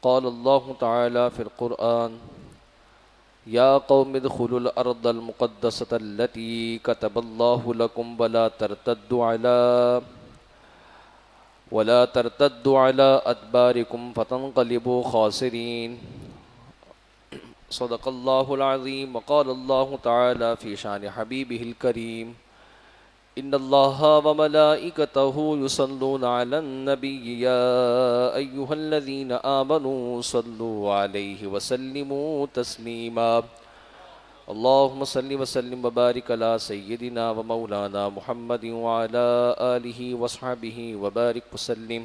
قال الله تعالى في القرآن يا قوم ادخلوا الأرض المقدسة التي كتب الله لكم ولا ترتدوا على أدباركم فتنقلبوا خاسرين صدق الله العظيم. وقال الله تعالى في شان حبيبه الكريم إن الله وملائكته يصلون على النبي يا أيها الذين آمنوا صلوا عليه وسلموا تسليما. اللهم صل وسلم وبارك على سيدنا ومولانا محمد وعلى آله وصحبه وبارك وسلم.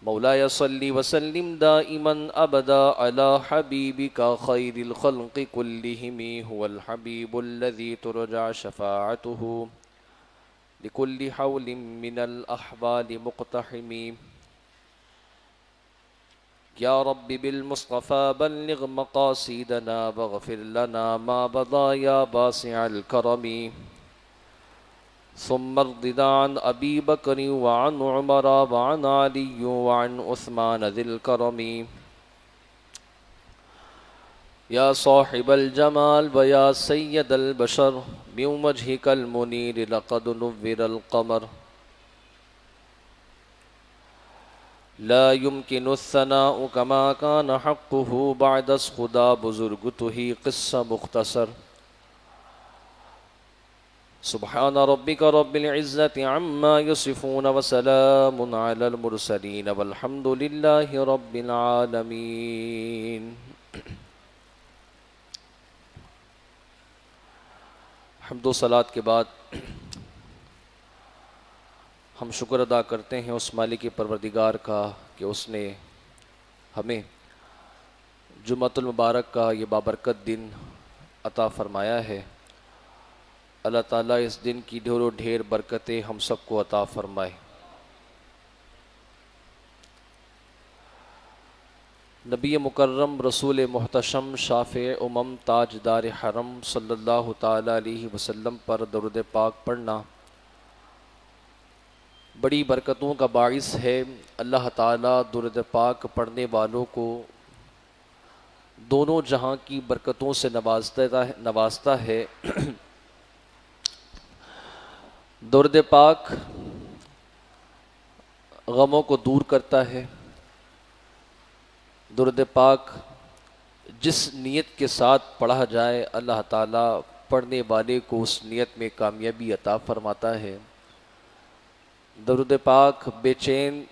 مولاي صل وسلم دائما أبدا على حبيبك خير الخلق كلهم هو الحبيب الذي ترجى شفاعته لكل حول من الأحوال مقتحم. يا رب بالمصطفى بلغ مقاصدنا واغفر لنا ما بدا يا باسع الكرم. ثم ارضنا عن أبي بكر وعن عمر وعن علي وعن عثمان ذي الكرم. يا صاحب الجمال ويا سيد البشر من وجهك المنير لقد نور القمر. لا يمكن الثناء كما كان حقه بعد خدا بزرگته قصة مختصر. سبحان ربك رب العزة عما يصفون وسلام على المرسلين والحمد لله رب العالمين. حمد و صلات کے بعد ہم شکر ادا کرتے ہیں اس مالک پروردگار کا کہ اس نے ہمیں جمعۃ المبارک کا یہ بابرکت دن عطا فرمایا ہے. اللہ تعالیٰ اس دن کی ڈھیر و ڈھیر برکتیں ہم سب کو عطا فرمائے. نبی مکرم رسول محتشم شافع امم تاجدار حرم صلی اللہ تعالیٰ علیہ وسلم پر درود پاک پڑھنا بڑی برکتوں کا باعث ہے. اللہ تعالیٰ درود پاک پڑھنے والوں کو دونوں جہاں کی برکتوں سے نوازتا ہے. درود پاک غموں کو دور کرتا ہے. درود پاک جس نیت کے ساتھ پڑھا جائے اللہ تعالیٰ پڑھنے والے کو اس نیت میں کامیابی عطا فرماتا ہے. درود پاک بے چین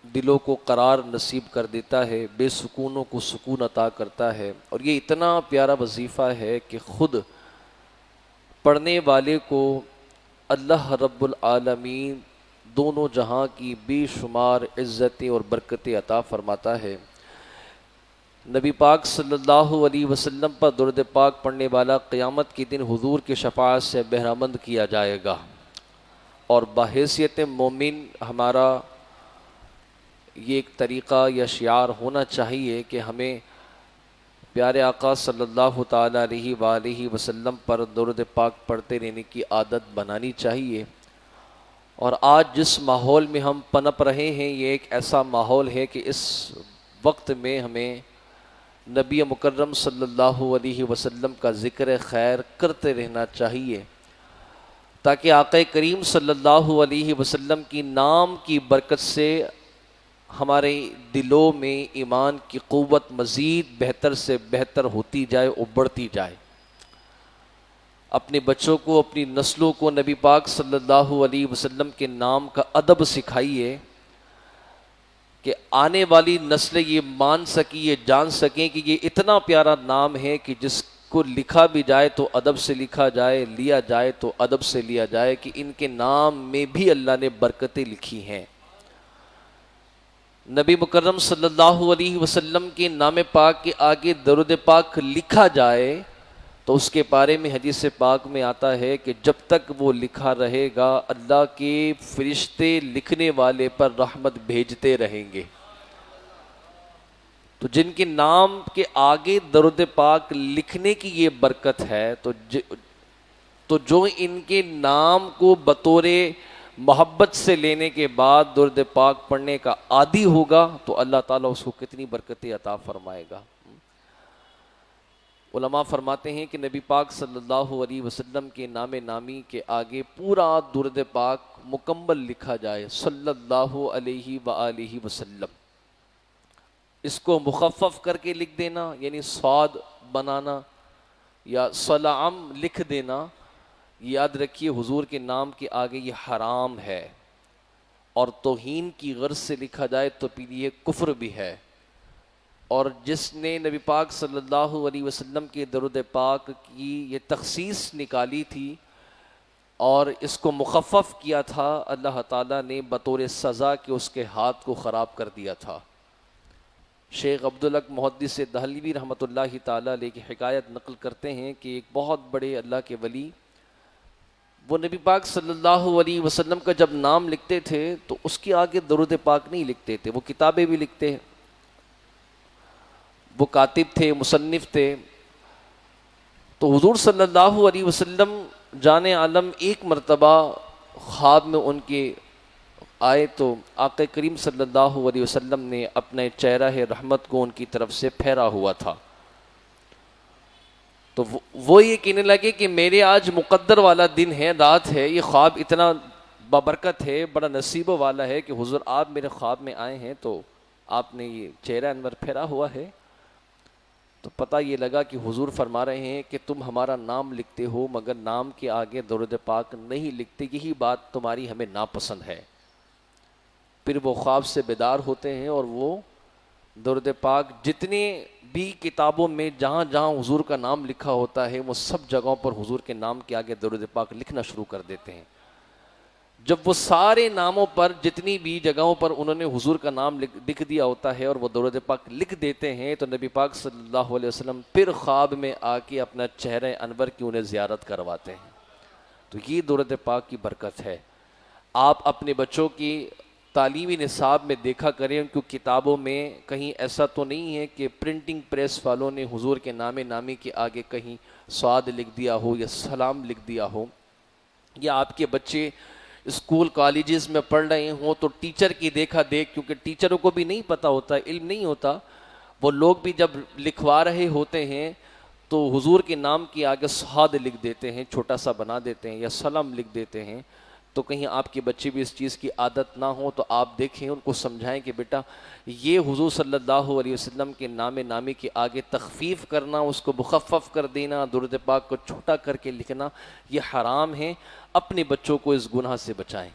دلوں کو قرار نصیب کر دیتا ہے، بے سکونوں کو سکون عطا کرتا ہے. اور یہ اتنا پیارا وظیفہ ہے کہ خود پڑھنے والے کو اللہ رب العالمین دونوں جہاں کی بے شمار عزتیں اور برکتیں عطا فرماتا ہے. نبی پاک صلی اللہ علیہ وسلم پر درود پاک پڑھنے والا قیامت کے دن حضور کی شفاعت سے بہرامند کیا جائے گا. اور بحیثیت مومن ہمارا یہ ایک طریقہ یا شعار ہونا چاہیے کہ ہمیں پیارے آقا صلی اللہ تعالیٰ علیہ وآلہ وسلم پر درود پاک پڑھتے رہنے کی عادت بنانی چاہیے. اور آج جس ماحول میں ہم پنپ رہے ہیں یہ ایک ایسا ماحول ہے کہ اس وقت میں ہمیں نبی مکرم صلی اللہ علیہ وسلم کا ذکر خیر کرتے رہنا چاہیے تاکہ آقا کریم صلی اللہ علیہ وسلم کی نام کی برکت سے ہمارے دلوں میں ایمان کی قوت مزید بہتر سے بہتر ہوتی جائے، ابھرتی جائے. اپنے بچوں کو، اپنی نسلوں کو نبی پاک صلی اللہ علیہ وسلم کے نام کا ادب سکھائیے کہ آنے والی نسلیں یہ مان سکیں، یہ جان سکیں کہ یہ اتنا پیارا نام ہے کہ جس کو لکھا بھی جائے تو ادب سے لکھا جائے، لیا جائے تو ادب سے لیا جائے، کہ ان کے نام میں بھی اللہ نے برکتیں لکھی ہیں. نبی مکرم صلی اللہ علیہ وسلم کے نام پاک کے آگے درود پاک لکھا جائے تو اس کے بارے میں حدیث پاک میں آتا ہے کہ جب تک وہ لکھا رہے گا اللہ کے فرشتے لکھنے والے پر رحمت بھیجتے رہیں گے. تو جن کے نام کے آگے درود پاک لکھنے کی یہ برکت ہے تو جو ان کے نام کو بطور محبت سے لینے کے بعد درود پاک پڑھنے کا عادی ہوگا تو اللہ تعالیٰ اس کو کتنی برکتیں عطا فرمائے گا۔ علماء فرماتے ہیں کہ نبی پاک صلی اللہ علیہ وسلم کے نام نامی کے آگے پورا درود پاک مکمل لکھا جائے، صلی اللہ علیہ وآلہ وسلم۔ اس کو مخفف کر کے لکھ دینا یعنی صاد بنانا یا سلام لکھ دینا، یاد رکھیے حضور کے نام کے آگے یہ حرام ہے، اور توہین کی غرض سے لکھا جائے تو پھر یہ کفر بھی ہے۔ اور جس نے نبی پاک صلی اللہ علیہ وسلم کے درود پاک کی یہ تخصیص نکالی تھی اور اس کو مخفف کیا تھا، اللہ تعالیٰ نے بطور سزا کہ اس کے ہاتھ کو خراب کر دیا تھا۔ شیخ عبدالحق محدث دہلوی رحمۃ اللہ تعالیٰ علیہ کی حکایت نقل کرتے ہیں کہ ایک بہت بڑے اللہ کے ولی وہ نبی پاک صلی اللہ علیہ وسلم کا جب نام لکھتے تھے تو اس کے آگے درود پاک نہیں لکھتے تھے، وہ کتابیں بھی لکھتے ہیں، وہ کاتب تھے، مصنف تھے۔ تو حضور صلی اللہ علیہ وسلم جان عالم ایک مرتبہ خواب میں ان کے آئے تو آقا کریم صلی اللہ علیہ وسلم نے اپنے چہرہ رحمت کو ان کی طرف سے پھیرا ہوا تھا، تو وہ یہ کہنے لگے کہ میرے آج مقدر والا دن ہے، رات ہے، یہ خواب اتنا بابرکت ہے، بڑا نصیب والا ہے کہ حضور آپ میرے خواب میں آئے ہیں تو آپ نے یہ چہرہ انور پھیرا ہوا ہے۔ تو پتہ یہ لگا کہ حضور فرما رہے ہیں کہ تم ہمارا نام لکھتے ہو مگر نام کے آگے درود پاک نہیں لکھتے، یہی بات تمہاری ہمیں ناپسند ہے۔ پھر وہ خواب سے بیدار ہوتے ہیں اور وہ درود پاک جتنے بھی کتابوں میں جہاں جہاں حضور کا نام لکھا ہوتا ہے وہ سب جگہوں پر حضور کے نام کے آگے درود پاک لکھنا شروع کر دیتے ہیں۔ جب وہ سارے ناموں پر جتنی بھی جگہوں پر انہوں نے حضور کا نام لکھ دیا ہوتا ہے اور وہ درود پاک لکھ دیتے ہیں تو نبی پاک صلی اللہ علیہ وسلم پھر خواب میں آ کے اپنا چہرہ انور کی انہیں زیارت کرواتے ہیں۔ تو یہ درود پاک کی برکت ہے۔ آپ اپنے بچوں کی تعلیمی نصاب میں دیکھا کریں ان کی کتابوں میں کہیں ایسا تو نہیں ہے کہ پرنٹنگ پریس والوں نے حضور کے نام نامی کے آگے کہیں صاد لکھ دیا ہو یا سلام لکھ دیا ہو، یا آپ کے بچے اسکول کالجز میں پڑھ رہے ہوں تو ٹیچر کی دیکھا دیکھ، کیونکہ ٹیچروں کو بھی نہیں پتہ ہوتا، علم نہیں ہوتا، وہ لوگ بھی جب لکھوا رہے ہوتے ہیں تو حضور کے نام کے آگے صاد لکھ دیتے ہیں، چھوٹا سا بنا دیتے ہیں یا سلام لکھ دیتے ہیں۔ تو کہیں آپ کے بچے بھی اس چیز کی عادت نہ ہو تو آپ دیکھیں، ان کو سمجھائیں کہ بیٹا یہ حضور صلی اللہ علیہ وسلم کے نام نامی کے آگے تخفیف کرنا، اس کو مخفف کر دینا، درود پاک کو چھوٹا کر کے لکھنا یہ حرام ہے۔ اپنے بچوں کو اس گناہ سے بچائیں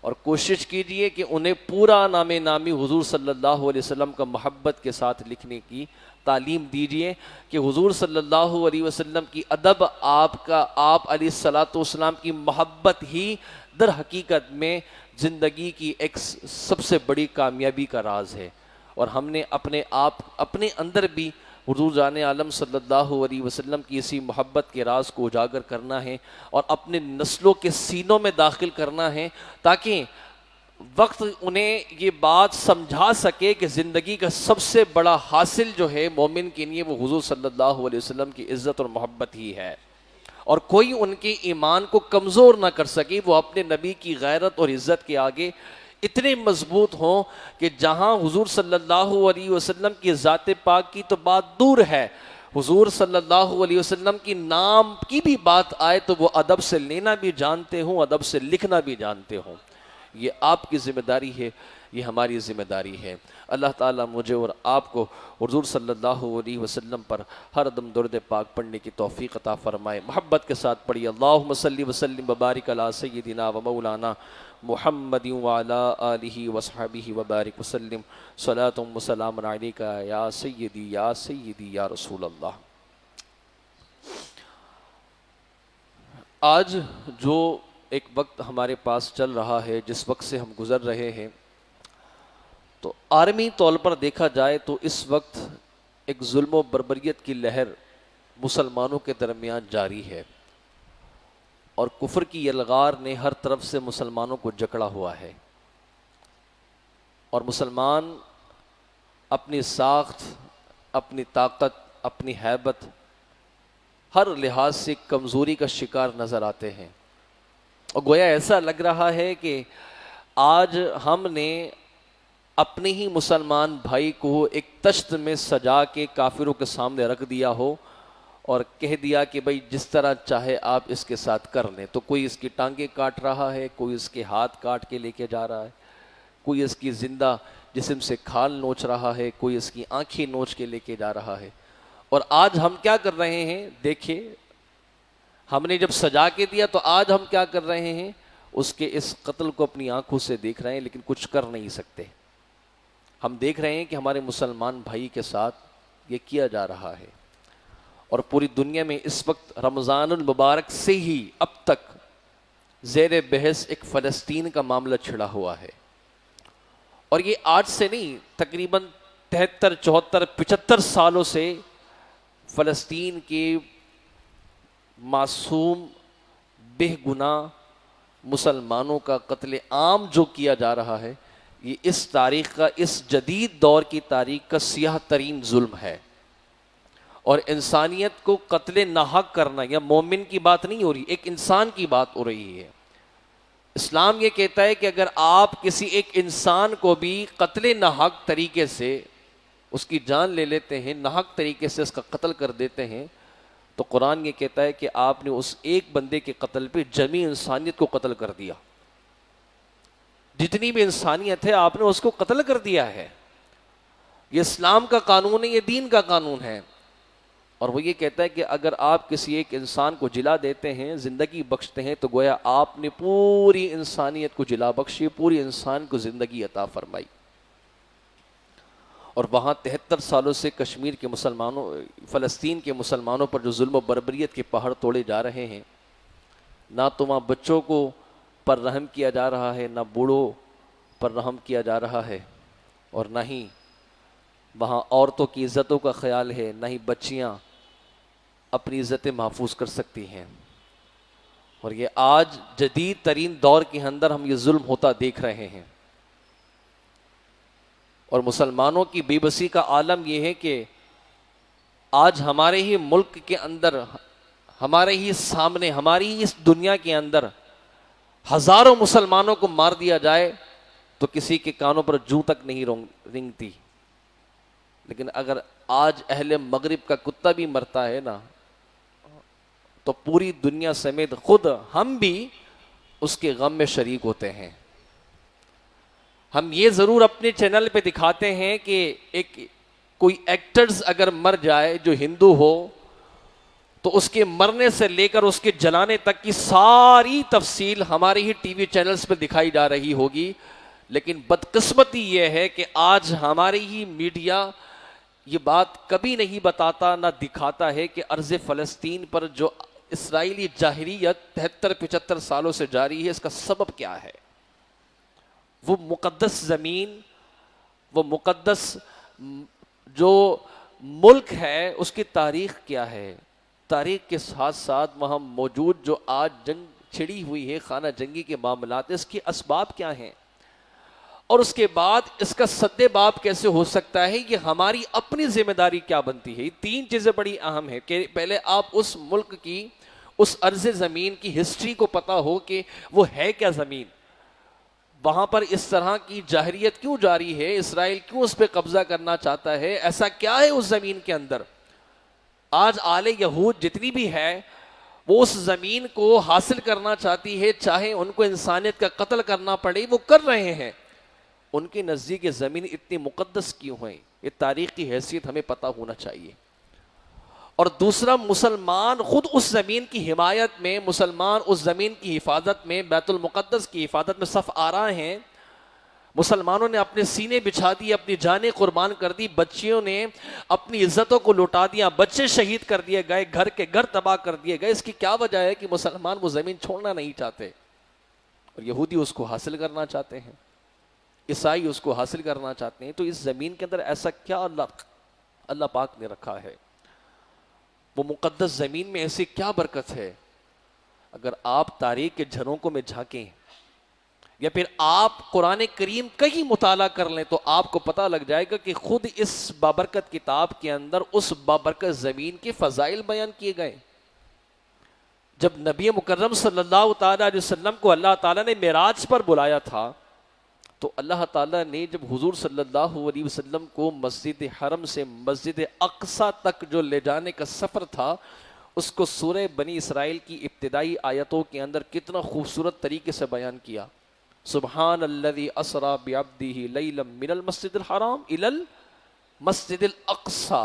اور کوشش کیجئے کہ انہیں پورا نام نامی حضور صلی اللہ علیہ وسلم کا محبت کے ساتھ لکھنے کی تعلیم دیجئے کہ حضور صلی اللہ علیہ وسلم کی ادب، آپ علیہ الصلوۃ والسلام کی محبت ہی در حقیقت میں زندگی کی ایک سب سے بڑی کامیابی کا راز ہے۔ اور ہم نے اپنے اندر بھی حضور جان عالم صلی اللہ علیہ وسلم کی اسی محبت کے راز کو اجاگر کرنا ہے اور اپنے نسلوں کے سینوں میں داخل کرنا ہے تاکہ وقت انہیں یہ بات سمجھا سکے کہ زندگی کا سب سے بڑا حاصل جو ہے مومن کے لیے وہ حضور صلی اللہ علیہ وسلم کی عزت اور محبت ہی ہے، اور کوئی ان کے ایمان کو کمزور نہ کر سکے۔ وہ اپنے نبی کی غیرت اور عزت کے آگے اتنے مضبوط ہوں کہ جہاں حضور صلی اللہ علیہ وسلم کی ذات پاک کی تو بات دور ہے، حضور صلی اللہ علیہ وسلم کی نام کی بھی بات آئے تو وہ ادب سے لینا بھی جانتے ہوں، ادب سے لکھنا بھی جانتے ہوں۔ یہ آپ کی ذمہ داری ہے، یہ ہماری ذمہ داری ہے۔ اللہ تعالیٰ مجھے اور آپ کو حضور صلی اللہ علیہ وسلم پر ہر دم درود پاک پڑھنے کی توفیق عطا فرمائے۔ محبت کے ساتھ پڑھیے، اللہم صلی وسلم وبارک علی سیدنا و مولانا محمد وعلی آلہ وصحبہ وبارک وسلم، صلاۃ و سلام علیک یا سیدی یا سیدی یا رسول اللہ۔ آج جو ایک وقت ہمارے پاس چل رہا ہے، جس وقت سے ہم گزر رہے ہیں، تو عالمی طور پر دیکھا جائے تو اس وقت ایک ظلم و بربریت کی لہر مسلمانوں کے درمیان جاری ہے، اور کفر کی یلغار نے ہر طرف سے مسلمانوں کو جکڑا ہوا ہے، اور مسلمان اپنی ساخت، اپنی طاقت، اپنی ہیبت، ہر لحاظ سے کمزوری کا شکار نظر آتے ہیں۔ اور گویا ایسا لگ رہا ہے کہ آج ہم نے اپنے ہی مسلمان بھائی کو ایک تشت میں سجا کے کافروں کے سامنے رکھ دیا ہو اور کہہ دیا کہ بھائی جس طرح چاہے آپ اس کے ساتھ کر لیں. تو کوئی اس کی ٹانگیں کاٹ رہا ہے, کوئی اس کے ہاتھ کاٹ کے لے کے جا رہا ہے, کوئی اس کی زندہ جسم سے کھال نوچ رہا ہے, کوئی اس کی آنکھیں نوچ کے لے کے جا رہا ہے. اور آج ہم کیا کر رہے ہیں؟ دیکھیں, ہم نے جب سجا کے دیا تو آج ہم کیا کر رہے ہیں؟ اس کے اس قتل کو اپنی آنکھوں سے دیکھ رہے ہیں لیکن کچھ کر نہیں سکتے. ہم دیکھ رہے ہیں کہ ہمارے مسلمان بھائی کے ساتھ یہ کیا جا رہا ہے. اور پوری دنیا میں اس وقت رمضان المبارک سے ہی اب تک زیر بحث ایک فلسطین کا معاملہ چھڑا ہوا ہے. اور یہ آج سے نہیں, تقریباً 73, 74, 75 سالوں سے فلسطین کے معصوم بے گناہ مسلمانوں کا قتل عام جو کیا جا رہا ہے, یہ اس تاریخ کا, اس جدید دور کی تاریخ کا سیاہ ترین ظلم ہے. اور انسانیت کو قتل ناحق کرنا, یا مومن کی بات نہیں ہو رہی, ایک انسان کی بات ہو رہی ہے. اسلام یہ کہتا ہے کہ اگر آپ کسی ایک انسان کو بھی قتل ناحق طریقے سے اس کی جان لے لیتے ہیں, ناحق طریقے سے اس کا قتل کر دیتے ہیں, تو قرآن یہ کہتا ہے کہ آپ نے اس ایک بندے کے قتل پہ جمی انسانیت کو قتل کر دیا. جتنی بھی انسانیت ہے آپ نے اس کو قتل کر دیا ہے. یہ اسلام کا قانون ہے, یہ دین کا قانون ہے. اور وہ یہ کہتا ہے کہ اگر آپ کسی ایک انسان کو جلا دیتے ہیں, زندگی بخشتے ہیں, تو گویا آپ نے پوری انسانیت کو جلا بخشی, پوری انسان کو زندگی عطا فرمائی. اور وہاں 73 سالوں سے کشمیر کے مسلمانوں, فلسطین کے مسلمانوں پر جو ظلم و بربریت کے پہاڑ توڑے جا رہے ہیں, نہ تو وہاں بچوں کو پر رحم کیا جا رہا ہے, نہ بوڑھوں پر رحم کیا جا رہا ہے, اور نہ ہی وہاں عورتوں کی عزتوں کا خیال ہے, نہ ہی بچیاں اپنی عزتیں محفوظ کر سکتی ہیں. اور یہ آج جدید ترین دور کے اندر ہم یہ ظلم ہوتا دیکھ رہے ہیں. اور مسلمانوں کی بے بسی کا عالم یہ ہے کہ آج ہمارے ہی ملک کے اندر, ہمارے ہی سامنے, ہماری ہی اس دنیا کے اندر ہزاروں مسلمانوں کو مار دیا جائے تو کسی کے کانوں پر جوں تک نہیں رنگتی. لیکن اگر آج اہل مغرب کا کتا بھی مرتا ہے نا, تو پوری دنیا سمیت خود ہم بھی اس کے غم میں شریک ہوتے ہیں. ہم یہ ضرور اپنے چینل پہ دکھاتے ہیں کہ ایک کوئی ایکٹرز اگر مر جائے جو ہندو ہو, تو اس کے مرنے سے لے کر اس کے جلانے تک کی ساری تفصیل ہمارے ہی ٹی وی چینلز پہ دکھائی جا رہی ہوگی. لیکن بدقسمتی یہ ہے کہ آج ہماری ہی میڈیا یہ بات کبھی نہیں بتاتا, نہ دکھاتا ہے کہ ارض فلسطین پر جو اسرائیلی جاہلیت 73-75 سالوں سے جاری ہے, اس کا سبب کیا ہے. وہ مقدس زمین, وہ مقدس جو ملک ہے, اس کی تاریخ کیا ہے. تاریخ کے ساتھ ساتھ وہاں موجود جو آج جنگ چھڑی ہوئی ہے, خانہ جنگی کے معاملات, اس کے اسباب کیا ہیں, اور اس کے بعد اس کا سدِ باب کیسے ہو سکتا ہے. یہ ہماری اپنی ذمہ داری کیا بنتی ہے. یہ 3 چیزیں بڑی اہم ہیں کہ پہلے آپ اس ملک کی, اس ارض زمین کی ہسٹری کو پتا ہو کہ وہ ہے کیا زمین, وہاں پر اس طرح کی جاہلیت کیوں جاری ہے, اسرائیل کیوں اس پہ قبضہ کرنا چاہتا ہے, ایسا کیا ہے اس زمین کے اندر. آج آل یہود جتنی بھی ہے وہ اس زمین کو حاصل کرنا چاہتی ہے, چاہے ان کو انسانیت کا قتل کرنا پڑے وہ کر رہے ہیں. ان کے نزدیک یہ زمین اتنی مقدس کیوں ہے, یہ تاریخ کی حیثیت ہمیں پتہ ہونا چاہیے. اور دوسرا, مسلمان خود اس زمین کی حمایت میں, مسلمان اس زمین کی حفاظت میں, بیت المقدس کی حفاظت میں صف آرا ہیں. مسلمانوں نے اپنے سینے بچھا دی, اپنی جانیں قربان کر دی, بچیوں نے اپنی عزتوں کو لوٹا دیا, بچے شہید کر دیے گئے, گھر کے گھر تباہ کر دیے گئے. اس کی کیا وجہ ہے کہ مسلمان وہ زمین چھوڑنا نہیں چاہتے, اور یہودی اس کو حاصل کرنا چاہتے ہیں, عیسائی اس کو حاصل کرنا چاہتے ہیں. تو اس زمین کے اندر ایسا کیا اللہ پاک نے رکھا ہے, وہ مقدس زمین میں ایسی کیا برکت ہے. اگر آپ تاریخ کے جھروکوں میں جھانکیں یا پھر آپ قرآن کریم کا ہی مطالعہ کر لیں تو آپ کو پتہ لگ جائے گا کہ خود اس بابرکت کتاب کے اندر اس بابرکت زمین کے فضائل بیان کیے گئے. جب نبی مکرم صلی اللہ تعالیٰ علیہ وسلم کو اللہ تعالیٰ نے معراج پر بلایا تھا تو اللہ تعالیٰ نے جب حضور صلی اللہ علیہ وسلم کو مسجد حرم سے مسجد اقصی تک جو لے جانے کا سفر تھا اس کو سورہ بنی اسرائیل کی ابتدائی آیتوں کے اندر کتنا خوبصورت طریقے سے بیان کیا. سبحان الذی اسری بعبدہ لیلا من المسجد الحرام الی المسجد الاقصی.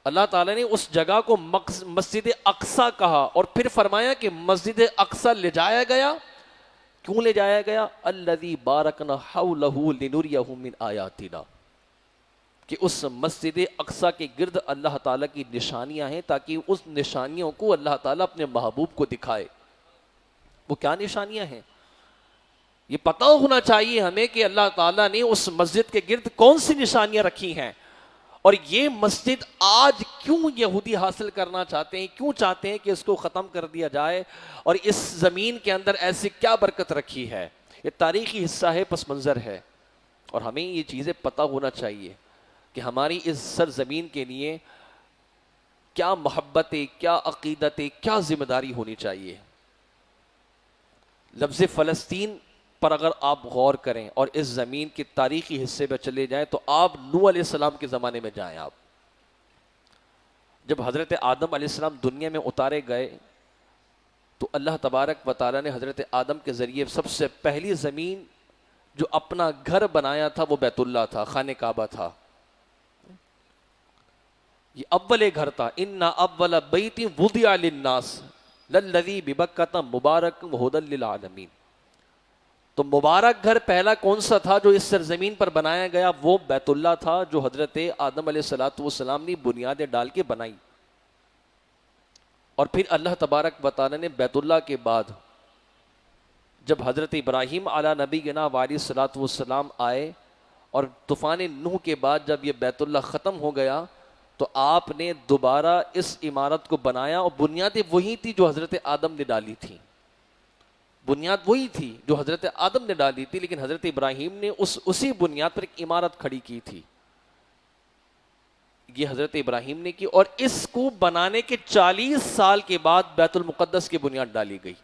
اللہ تعالیٰ نے اس جگہ کو مسجد اقصی کہا اور پھر فرمایا کہ مسجد اقصی لے جایا گیا. کیوں لے جایا گیا؟ الذی بارکنا حولہ لنریہ من آیاتنا، کہ اس مسجد اقصی کے گرد اللہ تعالیٰ کی نشانیاں ہیں تاکہ اس نشانیوں کو اللہ تعالیٰ اپنے محبوب کو دکھائے. وہ کیا نشانیاں ہیں؟ یہ پتہ ہونا چاہیے ہمیں کہ اللہ تعالیٰ نے اس مسجد کے گرد کون سی نشانیاں رکھی ہیں، اور یہ مسجد آج کیوں یہودی حاصل کرنا چاہتے ہیں، کیوں چاہتے ہیں کہ اس کو ختم کر دیا جائے، اور اس زمین کے اندر ایسی کیا برکت رکھی ہے. یہ تاریخی حصہ ہے، پس منظر ہے، اور ہمیں یہ چیزیں پتہ ہونا چاہیے کہ ہماری اس سرزمین کے لیے کیا محبتیں، کیا عقیدتیں، کیا ذمہ داری ہونی چاہیے. لفظ فلسطین پر اگر آپ غور کریں اور اس زمین کے تاریخی حصے میں چلے جائیں تو آپ نوح علیہ السلام کے زمانے میں جائیں. آپ جب حضرت آدم علیہ السلام دنیا میں اتارے گئے تو اللہ تبارک و تعالیٰ نے حضرت آدم کے ذریعے سب سے پہلی زمین جو اپنا گھر بنایا تھا وہ بیت اللہ تھا، خانہ کعبہ تھا. یہ اول گھر تھا. ان اول بیت وضع للناس للذی ببکۃ مبارک وہدی للعالمین. تو مبارک گھر پہلا کون سا تھا جو اس سرزمین پر بنایا گیا؟ وہ بیت اللہ تھا جو حضرت آدم علیہ السلام نے بنیادیں ڈال کے بنائی. اور پھر اللہ تبارک و تعالی نے بیت اللہ کے بعد جب حضرت ابراہیم علی نبینا علیہ السلام آئے اور طوفان نوح کے بعد جب یہ بیت اللہ ختم ہو گیا تو آپ نے دوبارہ اس عمارت کو بنایا، اور بنیادیں وہی تھی جو حضرت آدم نے ڈالی تھی. بنیاد وہی تھی جو حضرت آدم نے ڈالی تھی، لیکن حضرت ابراہیم نے اسی بنیاد پر ایک عمارت کھڑی کی تھی. یہ حضرت ابراہیم نے کی، اور اس کو بنانے کے 40 سال کے بعد بیت المقدس کی بنیاد ڈالی گئی.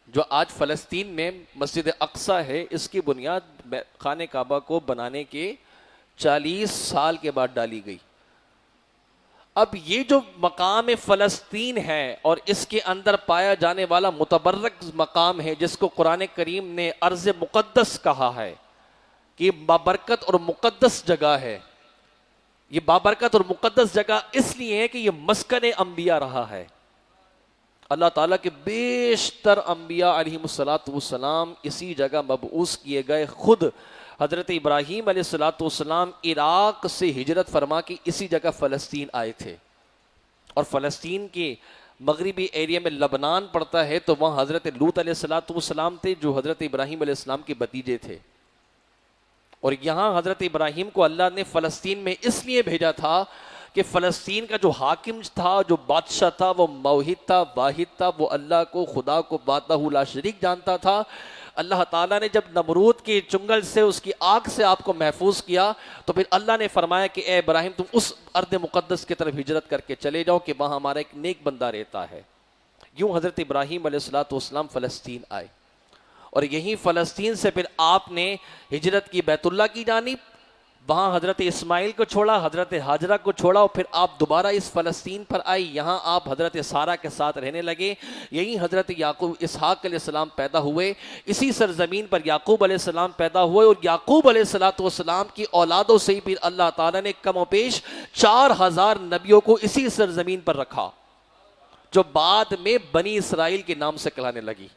جو آج فلسطین میں مسجد اقصی ہے، اس کی بنیاد خانہ کعبہ کو بنانے کے 40 سال کے بعد ڈالی گئی. اب یہ جو مقام فلسطین ہے اور اس کے اندر پایا جانے والا متبرک مقام ہے جس کو قرآن کریم نے ارض مقدس کہا ہے کہ یہ بابرکت اور مقدس جگہ ہے. یہ بابرکت اور مقدس جگہ اس لیے ہے کہ یہ مسکن انبیاء رہا ہے. اللہ تعالیٰ کے بیشتر انبیاء علیہم السلام اسی جگہ مبعوث کیے گئے. خود حضرت ابراہیم علیہ السلام عراق سے ہجرت فرما کے اسی جگہ فلسطین آئے تھے، اور فلسطین کے مغربی ایریا میں لبنان پڑتا ہے تو وہاں حضرت لوط علیہ السلام تھے جو حضرت ابراہیم علیہ السلام کے بھتیجے تھے. اور یہاں حضرت ابراہیم کو اللہ نے فلسطین میں اس لیے بھیجا تھا کہ فلسطین کا جو حاکم تھا، جو بادشاہ تھا، وہ موحد تھا، واحد تھا، وہ اللہ کو، خدا کو وحدہ لا شریک جانتا تھا. اللہ تعالیٰ نے جب نمرود کی چنگل سے، اس کی آگ سے آپ کو محفوظ کیا تو پھر اللہ نے فرمایا کہ اے ابراہیم تم اس ارض مقدس کی طرف ہجرت کر کے چلے جاؤ کہ وہاں ہمارا ایک نیک بندہ رہتا ہے. یوں حضرت ابراہیم علیہ السلام فلسطین آئے، اور یہیں فلسطین سے پھر آپ نے ہجرت کی بیت اللہ کی جانب. وہاں حضرت اسماعیل کو چھوڑا، حضرت ہاجرہ کو چھوڑا، اور پھر آپ دوبارہ اس فلسطین پر آئے. یہاں آپ حضرت سارہ کے ساتھ رہنے لگے. یہی حضرت یعقوب اسحاق علیہ السلام پیدا ہوئے. اسی سرزمین پر یعقوب علیہ السلام پیدا ہوئے، اور یعقوب علیہ السلام کی اولادوں سے ہی پھر اللہ تعالیٰ نے کم و بیش 4000 نبیوں کو اسی سرزمین پر رکھا جو بعد میں بنی اسرائیل کے نام سے کہلانے لگی.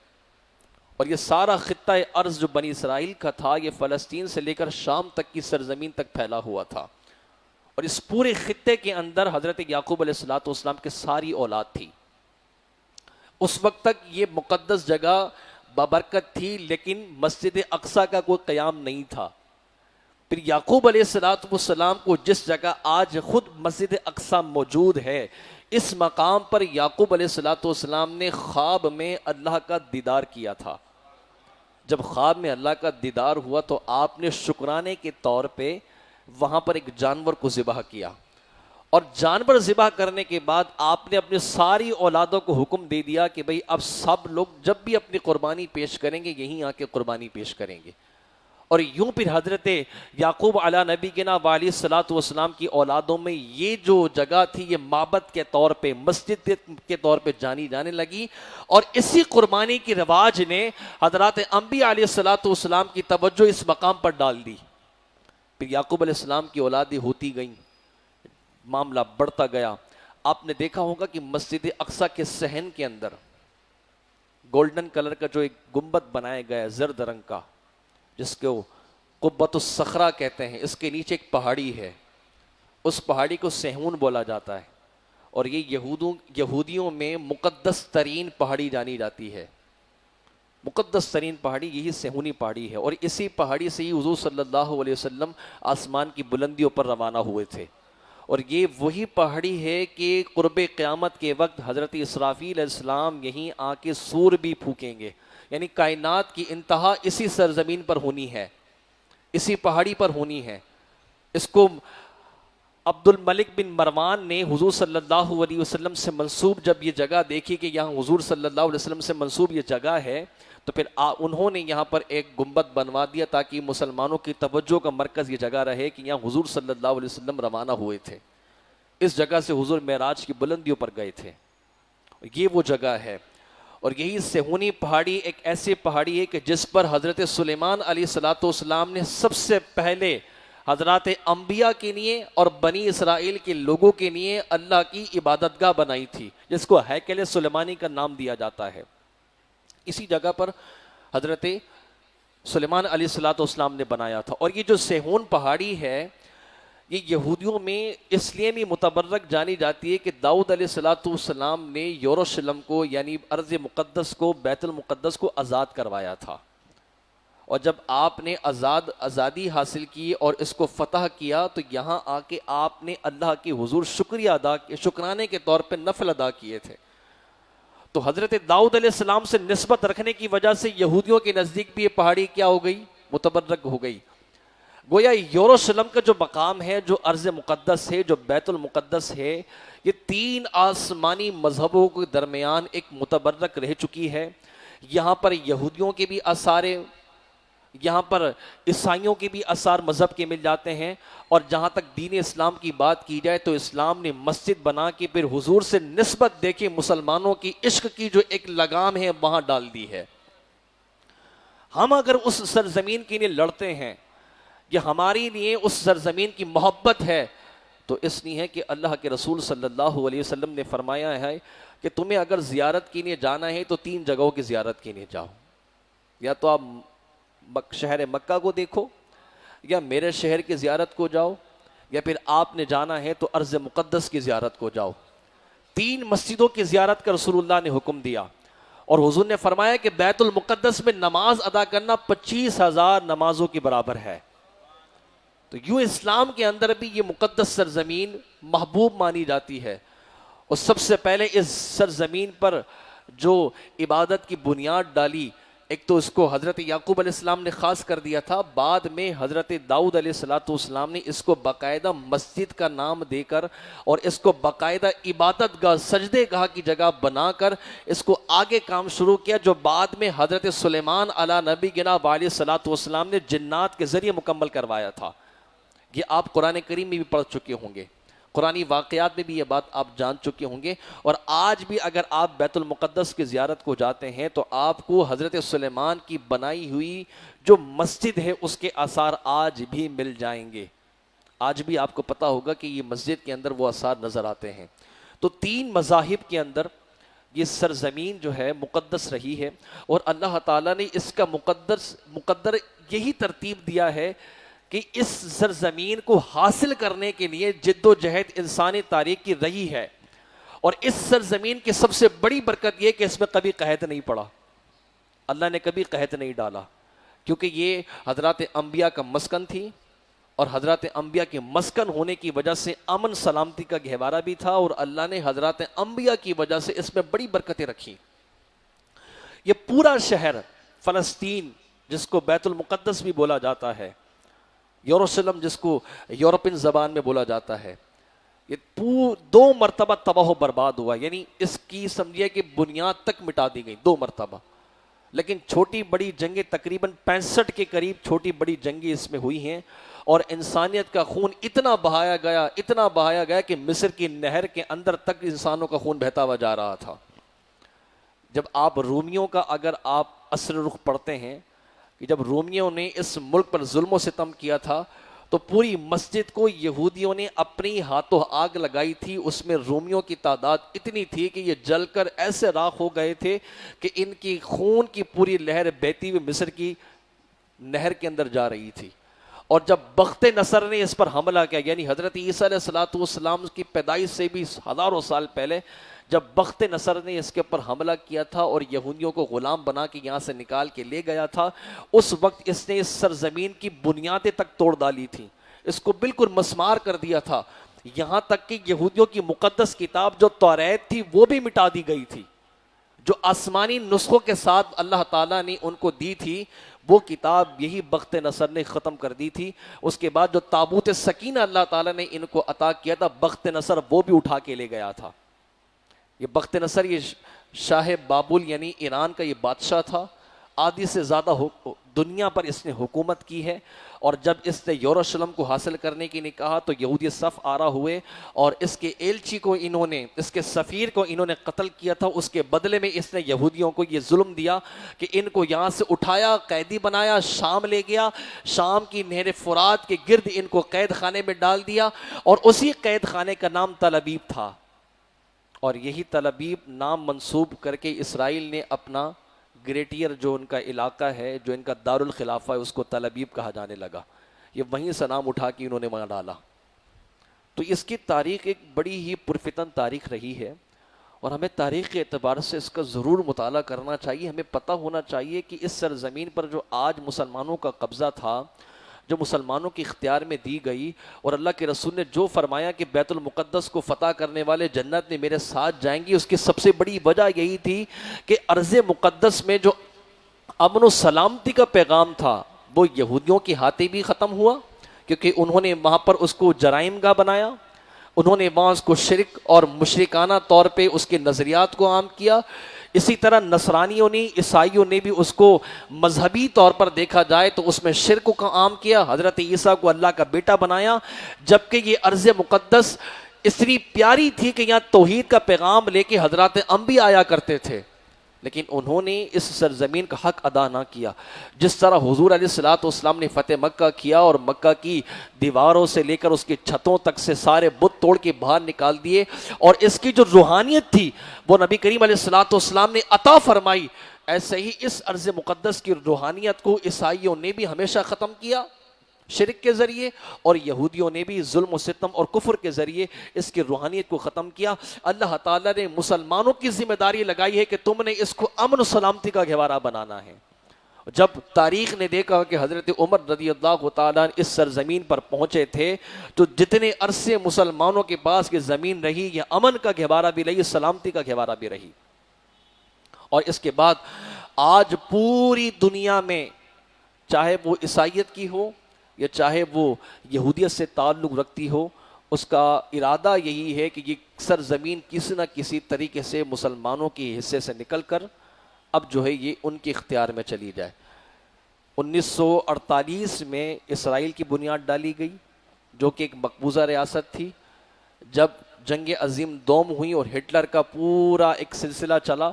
اور یہ سارا خطہ ارض جو بنی اسرائیل کا تھا یہ فلسطین سے لے کر شام تک کی سرزمین تک پھیلا ہوا تھا. اور اس پورے خطے کے اندر حضرت یعقوب علیہ السلام کے ساری اولاد تھی. اس وقت تک یہ مقدس جگہ بابرکت تھی، لیکن مسجد اقصی کا کوئی قیام نہیں تھا. پھر یعقوب علیہ السلام کو جس جگہ آج خود مسجد اقصی موجود ہے، اس مقام پر یعقوب علیہ السلام نے خواب میں اللہ کا دیدار کیا تھا. جب خواب میں اللہ کا دیدار ہوا تو آپ نے شکرانے کے طور پہ وہاں پر ایک جانور کو ذبح کیا، اور جانور ذبح کرنے کے بعد آپ نے اپنی ساری اولادوں کو حکم دے دیا کہ بھئی اب سب لوگ جب بھی اپنی قربانی پیش کریں گے یہیں آ کے قربانی پیش کریں گے. اور یوں پھر حضرت یعقوب علیہ نبی کے نا علیہ الصلوۃ والسلام کی اولادوں میں یہ جو جگہ تھی یہ معبد کے طور پہ، مسجد کے طور پہ جانی جانے لگی. اور اسی قربانی کی رواج نے حضرات انبیاء علیہ الصلوۃ والسلام کی توجہ اس مقام پر ڈال دی. پھر یعقوب علیہ السلام کی اولادیں ہوتی گئیں، معاملہ بڑھتا گیا. آپ نے دیکھا ہوگا کہ مسجد اقصی کے صحن کے اندر گولڈن کلر کا جو ایک گنبد بنایا گیا ہے زرد رنگ کا، جس کو قبۃ الصخرہ کہتے ہیں، اس کے نیچے ایک پہاڑی ہے، اس پہاڑی کو صہیون بولا جاتا ہے. اور یہ یہودیوں میں مقدس ترین پہاڑی جانی جاتی ہے. مقدس ترین پہاڑی یہی صہیونی پہاڑی ہے. اور اسی پہاڑی سے ہی حضور صلی اللہ علیہ وسلم آسمان کی بلندیوں پر روانہ ہوئے تھے. اور یہ وہی پہاڑی ہے کہ قرب قیامت کے وقت حضرت اسرافیل علیہ السلام یہیں آ کے سور بھی پھونکیں گے. یعنی کائنات کی انتہا اسی سرزمین پر ہونی ہے، اسی پہاڑی پر ہونی ہے. اس کو عبد الملک بن مروان نے حضور صلی اللہ علیہ وسلم سے منسوب جب یہ جگہ دیکھی کہ یہاں حضور صلی اللہ علیہ وسلم سے منسوب یہ جگہ ہے، تو پھر انہوں نے یہاں پر ایک گنبد بنوا دیا تاکہ مسلمانوں کی توجہ کا مرکز یہ جگہ رہے کہ یہاں حضور صلی اللہ علیہ وسلم روانہ ہوئے تھے. اس جگہ سے حضور معراج کی بلندیوں پر گئے تھے. یہ وہ جگہ ہے. اور یہی صہیونی پہاڑی ایک ایسی پہاڑی ہے کہ جس پر حضرت سلیمان علیہ الصلوۃ والسلام نے سب سے پہلے حضرات انبیاء کے لیے اور بنی اسرائیل کے لوگوں کے لیے اللہ کی عبادت گاہ بنائی تھی، جس کو ہیکل سلیمانی کا نام دیا جاتا ہے. اسی جگہ پر حضرت سلیمان علیہ الصلوۃ والسلام نے بنایا تھا. اور یہ جو صہیون پہاڑی ہے یہ یہودیوں میں اس لیے بھی متبرک جانی جاتی ہے کہ داؤد علیہ الصلوۃ والسلام نے یروشلم کو یعنی ارض مقدس کو، بیت المقدس کو آزاد کروایا تھا. اور جب آپ نے آزادی حاصل کی اور اس کو فتح کیا تو یہاں آ کے آپ نے اللہ کی حضور شکرانے کے طور پہ نفل ادا کیے تھے. تو حضرت داؤد علیہ السلام سے نسبت رکھنے کی وجہ سے یہودیوں کے نزدیک بھی یہ پہاڑی کیا ہو گئی؟ متبرک ہو گئی. گویا یروشلم کا جو مقام ہے، جو ارض مقدس ہے، جو بیت المقدس ہے، یہ تین آسمانی مذہبوں کے درمیان ایک متبرک رہ چکی ہے. یہاں پر یہودیوں کے بھی آثار، یہاں پر عیسائیوں کے بھی آثار مذہب کے مل جاتے ہیں. اور جہاں تک دین اسلام کی بات کی جائے تو اسلام نے مسجد بنا کے پھر حضور سے نسبت دے کے مسلمانوں کی عشق کی جو ایک لگام ہے وہاں ڈال دی ہے. ہم اگر اس سرزمین کے لیے لڑتے ہیں، یہ ہماری لیے اس سرزمین کی محبت ہے، تو اس لیے ہے کہ اللہ کے رسول صلی اللہ علیہ وسلم نے فرمایا ہے کہ تمہیں اگر زیارت کے لیے جانا ہے تو تین جگہوں کی زیارت کے لیے جاؤ. یا تو آپ شہر مکہ کو دیکھو، یا میرے شہر کی زیارت کو جاؤ، یا پھر آپ نے جانا ہے تو ارض مقدس کی زیارت کو جاؤ. تین مسجدوں کی زیارت کا رسول اللہ نے حکم دیا. اور حضور نے فرمایا کہ بیت المقدس میں نماز ادا کرنا 25,000 نمازوں کے برابر ہے. تو یوں اسلام کے اندر بھی یہ مقدس سرزمین محبوب مانی جاتی ہے. اور سب سے پہلے اس سرزمین پر جو عبادت کی بنیاد ڈالی، ایک تو اس کو حضرت یعقوب علیہ السلام نے خاص کر دیا تھا، بعد میں حضرت داؤد علیہ السلام نے اس کو باقاعدہ مسجد کا نام دے کر اور اس کو باقاعدہ عبادت گاہ، سجدے گاہ کی جگہ بنا کر اس کو آگے کام شروع کیا، جو بعد میں حضرت سلیمان علیہ نبی جناب علیہ السلام نے جنات کے ذریعے مکمل کروایا تھا. یہ آپ قرآن کریم میں بھی پڑھ چکے ہوں گے، قرآنی واقعات میں بھی یہ بات آپ جان چکے ہوں گے. اور آج بھی اگر آپ بیت المقدس کی زیارت کو جاتے ہیں تو آپ کو حضرت سلیمان کی بنائی ہوئی جو مسجد ہے اس کے آثار آج بھی مل جائیں گے. آج بھی آپ کو پتا ہوگا کہ یہ مسجد کے اندر وہ آثار نظر آتے ہیں. تو تین مذاہب کے اندر یہ سرزمین جو ہے مقدس رہی ہے. اور اللہ تعالیٰ نے اس کا مقدر یہی ترتیب دیا ہے کہ اس سرزمین کو حاصل کرنے کے لیے جد و جہد انسانی تاریخ کی رہی ہے. اور اس سرزمین کی سب سے بڑی برکت یہ کہ اس میں کبھی قحط نہیں پڑا، اللہ نے کبھی قحط نہیں ڈالا، کیونکہ یہ حضرات انبیاء کا مسکن تھی. اور حضرات انبیاء کے مسکن ہونے کی وجہ سے امن سلامتی کا گہوارہ بھی تھا. اور اللہ نے حضرات انبیاء کی وجہ سے اس میں بڑی برکتیں رکھی. یہ پورا شہر فلسطین، جس کو بیت المقدس بھی بولا جاتا ہے، یروشلم جس کو یورپین زبان میں بولا جاتا ہے، یہ 2 مرتبہ تباہ و برباد ہوا، یعنی اس کی سمجھیے کہ بنیاد تک مٹا دی گئی 2 مرتبہ. لیکن چھوٹی بڑی جنگیں تقریباً 65 کے قریب چھوٹی بڑی جنگیں اس میں ہوئی ہیں، اور انسانیت کا خون اتنا بہایا گیا کہ مصر کی نہر کے اندر تک انسانوں کا خون بہتا ہوا جا رہا تھا. جب آپ رومیوں کا اگر آپ اثر رخ پڑھتے ہیں کہ جب رومیوں نے اس ملک پر ظلم و ستم کیا تھا تو پوری مسجد کو یہودیوں نے اپنی ہاتھوں آگ لگائی تھی. اس میں رومیوں کی تعداد اتنی تھی کہ یہ جل کر ایسے راکھ ہو گئے تھے کہ ان کی خون کی پوری لہر بہتی ہوئی مصر کی نہر کے اندر جا رہی تھی. اور جب بخت نصر نے اس پر حملہ کیا، یعنی حضرت عیسیٰ علیہ السلام کی پیدائش سے بھی ہزاروں سال پہلے جب بخت نصر نے اس کے اوپر حملہ کیا تھا اور یہودیوں کو غلام بنا کے یہاں سے نکال کے لے گیا تھا، اس وقت اس نے اس سرزمین کی بنیادیں تک توڑ ڈالی تھی، اس کو بالکل مسمار کر دیا تھا. یہاں تک کہ یہودیوں کی مقدس کتاب جو توریت تھی وہ بھی مٹا دی گئی تھی، جو آسمانی نسخوں کے ساتھ اللہ تعالیٰ نے ان کو دی تھی، وہ کتاب یہی بخت نصر نے ختم کر دی تھی. اس کے بعد جو تابوت سکینہ اللہ تعالیٰ نے ان کو عطا کیا تھا، بخت نصر وہ بھی اٹھا کے لے گیا تھا. یہ بخت نصر یہ شاہ بابل یعنی ایران کا یہ بادشاہ تھا. آدھی سے زیادہ دنیا پر اس نے حکومت کی ہے. اور جب اس نے یروشلم کو حاصل کرنے کی نہیں کہا تو یہودی صف آرا ہوئے اور اس کے ایلچی کو انہوں نے، اس کے سفیر کو انہوں نے قتل کیا تھا. اس کے بدلے میں اس نے یہودیوں کو یہ ظلم دیا کہ ان کو یہاں سے اٹھایا، قیدی بنایا، شام لے گیا، شام کی نہر فرات کے گرد ان کو قید خانے میں ڈال دیا، اور اسی قید خانے کا نام تل ابیب تھا. اور یہی تل ابیب نام منسوب کر کے اسرائیل نے اپنا گریٹیئر جو ان کا علاقہ ہے، جو ان کا دارالخلافہ ہے، اس کو تل ابیب کہا جانے لگا. یہ وہیں سے نام اٹھا کے انہوں نے وہاں ڈالا. تو اس کی تاریخ ایک بڑی ہی پرفتن تاریخ رہی ہے، اور ہمیں تاریخ کے اعتبار سے اس کا ضرور مطالعہ کرنا چاہیے. ہمیں پتہ ہونا چاہیے کہ اس سرزمین پر جو آج مسلمانوں کا قبضہ تھا، جو مسلمانوں کے اختیار میں دی گئی، اور اللہ کے رسول نے جو فرمایا کہ بیت المقدس کو فتح کرنے والے جنت میں میرے ساتھ جائیں گی، اس کی سب سے بڑی وجہ یہی تھی کہ ارض مقدس میں جو امن و سلامتی کا پیغام تھا وہ یہودیوں کے ہاتھیں بھی ختم ہوا، کیونکہ انہوں نے وہاں پر اس کو جرائم گاہ بنایا. انہوں نے وہاں اس کو شرک اور مشرکانہ طور پہ اس کے نظریات کو عام کیا. اسی طرح نصرانیوں نے، عیسائیوں نے بھی اس کو مذہبی طور پر دیکھا جائے تو اس میں شرک کو عام کیا. حضرت عیسیٰ کو اللہ کا بیٹا بنایا، جبکہ یہ ارض مقدس اتنی پیاری تھی کہ یہاں توحید کا پیغام لے کے حضرات انبیاء آیا کرتے تھے، لیکن انہوں نے اس سرزمین کا حق ادا نہ کیا. جس طرح حضور علیہ الصلوۃ والسلام نے فتح مکہ کیا اور مکہ کی دیواروں سے لے کر اس کی چھتوں تک سے سارے بت توڑ کے باہر نکال دیے، اور اس کی جو روحانیت تھی وہ نبی کریم علیہ الصلوۃ والسلام نے عطا فرمائی، ایسے ہی اس ارض مقدس کی روحانیت کو عیسائیوں نے بھی ہمیشہ ختم کیا شرک کے ذریعے، اور یہودیوں نے بھی ظلم و ستم اور کفر کے ذریعے اس کی روحانیت کو ختم کیا. اللہ تعالیٰ نے مسلمانوں کی ذمہ داری لگائی ہے کہ تم نے اس کو امن و سلامتی کا گہوارہ بنانا ہے. جب تاریخ نے دیکھا کہ حضرت عمر رضی اللہ تعالیٰ اس سرزمین پر پہنچے تھے تو جتنے عرصے مسلمانوں کے پاس یہ زمین رہی، یہ امن کا گہوارہ بھی رہی، سلامتی کا گہوارہ بھی رہی. اور اس کے بعد آج پوری دنیا میں چاہے وہ عیسائیت کی ہو یا چاہے وہ یہودیت سے تعلق رکھتی ہو، اس کا ارادہ یہی ہے کہ یہ سرزمین کسی نہ کسی طریقے سے مسلمانوں کے حصے سے نکل کر اب جو ہے یہ ان کے اختیار میں چلی جائے. 1948 میں اسرائیل کی بنیاد ڈالی گئی جو کہ ایک مقبوضہ ریاست تھی. جب جنگ عظیم دوم ہوئی اور ہٹلر کا پورا ایک سلسلہ چلا،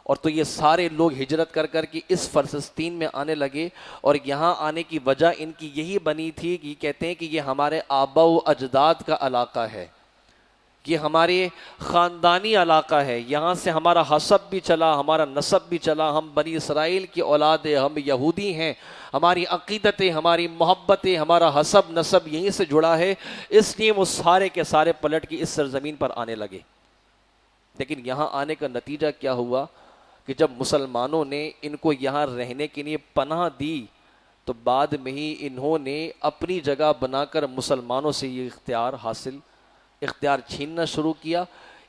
اور تو یہ سارے لوگ ہجرت کر کر کے اس فلسطین میں آنے لگے، اور یہاں آنے کی وجہ ان کی یہی بنی تھی کہ کہتے ہیں کہ یہ ہمارے آبا و اجداد کا علاقہ ہے، یہ ہمارے خاندانی علاقہ ہے، یہاں سے ہمارا حسب بھی چلا، ہمارا نسب بھی چلا، ہم بنی اسرائیل کی اولاد ہیں، ہم یہودی ہیں، ہماری عقیدتیں، ہماری محبتیں، ہمارا حسب نسب یہیں سے جڑا ہے. اس لیے وہ سارے کے سارے پلٹ کے اس سرزمین پر آنے لگے. لیکن یہاں آنے کا نتیجہ کیا ہوا کہ جب مسلمانوں نے ان کو یہاں رہنے کے لیے پناہ دی تو بعد میں ہی انہوں نے اپنی جگہ بنا کر مسلمانوں سے یہ اختیار چھیننا شروع کیا.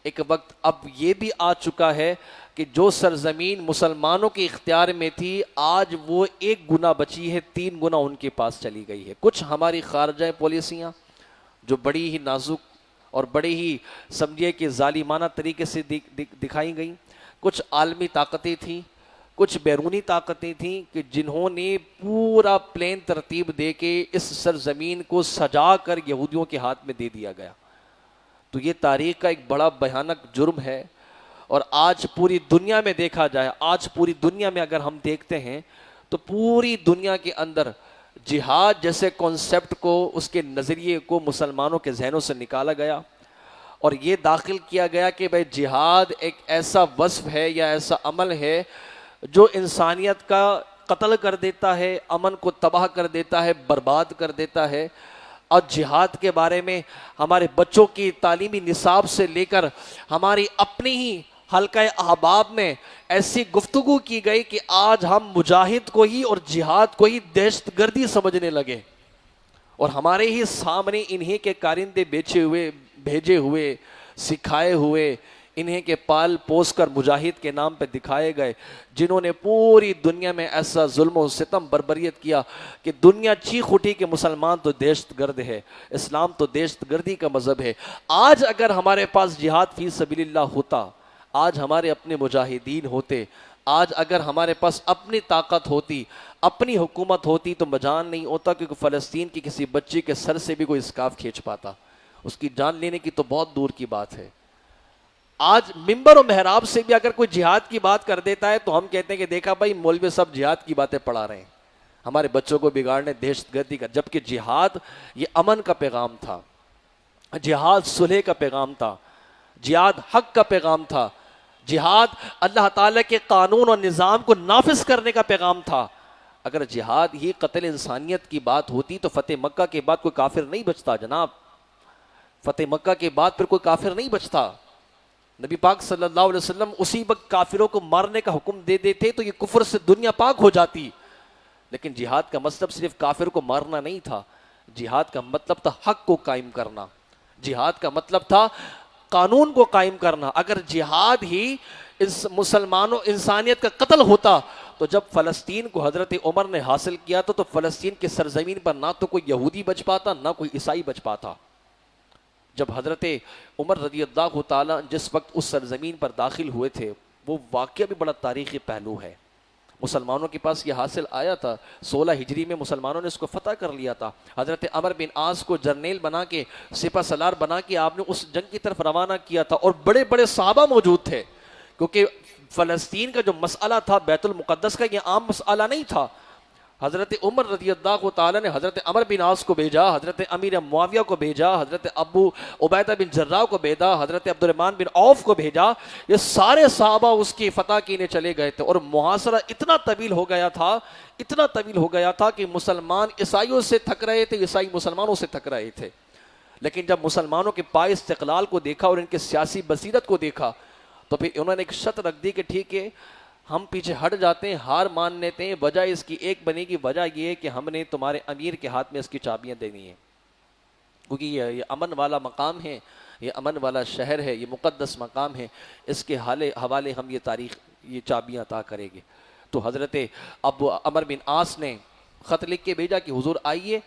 ایک وقت اب یہ بھی آ چکا ہے کہ جو سرزمین مسلمانوں کے اختیار میں تھی آج وہ 1 گنا بچی ہے، 3 گنا ان کے پاس چلی گئی ہے. کچھ ہماری خارجہ پالیسیاں جو بڑی ہی نازک اور بڑے ہی سمجھیے کہ ظالمانہ طریقے سے دکھائی گئیں. کچھ عالمی طاقتیں تھیں، کچھ بیرونی طاقتیں تھیں کہ جنہوں نے پورا پلان ترتیب دے کے اس سرزمین کو سجا کر یہودیوں کے ہاتھ میں دے دیا گیا. تو یہ تاریخ کا ایک بڑا بھیانک جرم ہے. اور آج پوری دنیا میں دیکھا جائے، آج پوری دنیا میں اگر ہم دیکھتے ہیں تو پوری دنیا کے اندر جہاد جیسے کانسیپٹ کو، اس کے نظریے کو مسلمانوں کے ذہنوں سے نکالا گیا اور یہ داخل کیا گیا کہ بھائی جہاد ایک ایسا وصف ہے یا ایسا عمل ہے جو انسانیت کا قتل کر دیتا ہے، امن کو تباہ کر دیتا ہے، برباد کر دیتا ہے. اور جہاد کے بارے میں ہمارے بچوں کی تعلیمی نصاب سے لے کر ہماری اپنی ہی حلقہ احباب میں ایسی گفتگو کی گئی کہ آج ہم مجاہد کو ہی اور جہاد کو ہی دہشت گردی سمجھنے لگے، اور ہمارے ہی سامنے انہیں کے کارندے بھیجے ہوئے سکھائے ہوئے انہیں کے پال پوس کر مجاہد کے نام پہ دکھائے گئے، جنہوں نے پوری دنیا میں ایسا ظلم و ستم بربریت کیا کہ دنیا چیخ اٹھی کہ مسلمان تو دہشت گرد ہے، اسلام تو دہشت گردی کا مذہب ہے. آج اگر ہمارے پاس جہاد فی سبیل اللہ ہوتا، آج ہمارے اپنے مجاہدین ہوتے، آج اگر ہمارے پاس اپنی طاقت ہوتی، اپنی حکومت ہوتی، تو مجان نہیں ہوتا کیونکہ فلسطین کی کسی بچی کے سر سے بھی کوئی اسکارف کھینچ پاتا. اس کی جان لینے کی تو بہت دور کی بات ہے. آج ممبر و محراب سے بھی اگر کوئی جہاد کی بات کر دیتا ہے تو ہم کہتے ہیں کہ دیکھا بھائی مولوی صاحب جہاد کی باتیں پڑھا رہے ہیں، ہمارے بچوں کو بگاڑنے، دہشت گردی کا. جبکہ جہاد یہ امن کا پیغام تھا، جہاد صلح کا پیغام تھا، جہاد حق کا پیغام تھا، جہاد اللہ تعالیٰ کے قانون اور نظام کو نافذ کرنے کا پیغام تھا. اگر جہاد ہی قتل انسانیت کی بات ہوتی تو فتح مکہ کے بعد کوئی کافر نہیں بچتا جناب. فتح مکہ کے بعد پھر کوئی کافر نہیں بچتا. نبی پاک صلی اللہ علیہ وسلم اسی وقت کافروں کو مارنے کا حکم دے دیتے تو یہ کفر سے دنیا پاک ہو جاتی. لیکن جہاد کا مطلب صرف کافر کو مارنا نہیں تھا، جہاد کا مطلب تھا حق کو قائم کرنا، جہاد کا مطلب تھا قانون کو قائم کرنا. اگر جہاد ہی مسلمانوں انسانیت کا قتل ہوتا تو جب فلسطین کو حضرت عمر نے حاصل کیا تو فلسطین کی سرزمین پر نہ تو کوئی یہودی بچ پاتا نہ کوئی عیسائی بچ پاتا. جب حضرت عمر رضی اللہ تعالیٰ جس وقت اس سرزمین پر داخل ہوئے تھے، وہ واقعہ بھی بڑا تاریخی پہلو ہے. مسلمانوں کے پاس یہ حاصل آیا تھا، 16 ہجری میں مسلمانوں نے اس کو فتح کر لیا تھا. حضرت عمر بن عاص کو جرنیل بنا کے، سپہ سالار بنا کے آپ نے اس جنگ کی طرف روانہ کیا تھا، اور بڑے بڑے صحابہ موجود تھے، کیونکہ فلسطین کا جو مسئلہ تھا بیت المقدس کا، یہ عام مسئلہ نہیں تھا. حضرت عمر رضی اللہ تعالیٰ نے حضرت عمر بن عاص کو بھیجا، حضرت امیر معاویہ کو بھیجا، حضرت ابو عبیدہ بن جراح کو بھیجا، حضرت عبد الرحمن بن عوف کو بھیجا. یہ سارے صحابہ اس کی فتح کینے چلے گئے تھے، اور محاصرہ اتنا طویل ہو گیا تھا کہ مسلمان عیسائیوں سے تھک رہے تھے، عیسائی مسلمانوں سے تھک رہے تھے. لیکن جب مسلمانوں کے پائے استقلال کو دیکھا اور ان کے سیاسی بصیرت کو دیکھا تو پھر انہوں نے ایک شرط رکھ دی کہ ٹھیک ہے ہم پیچھے ہٹ جاتے ہیں، ہار مان لیتے ہیں. وجہ اس کی ایک بنے گی، وجہ یہ ہے کہ ہم نے تمہارے امیر کے ہاتھ میں اس کی چابیاں دینی ہیں، کیونکہ یہ امن والا مقام ہے، یہ امن والا شہر ہے، یہ مقدس مقام ہے، اس کے حوالے ہم یہ چابیاں عطا کریں گے. تو حضرت ابو عمر بن عاص نے خط لکھ کے بھیجا کہ حضور آئیے،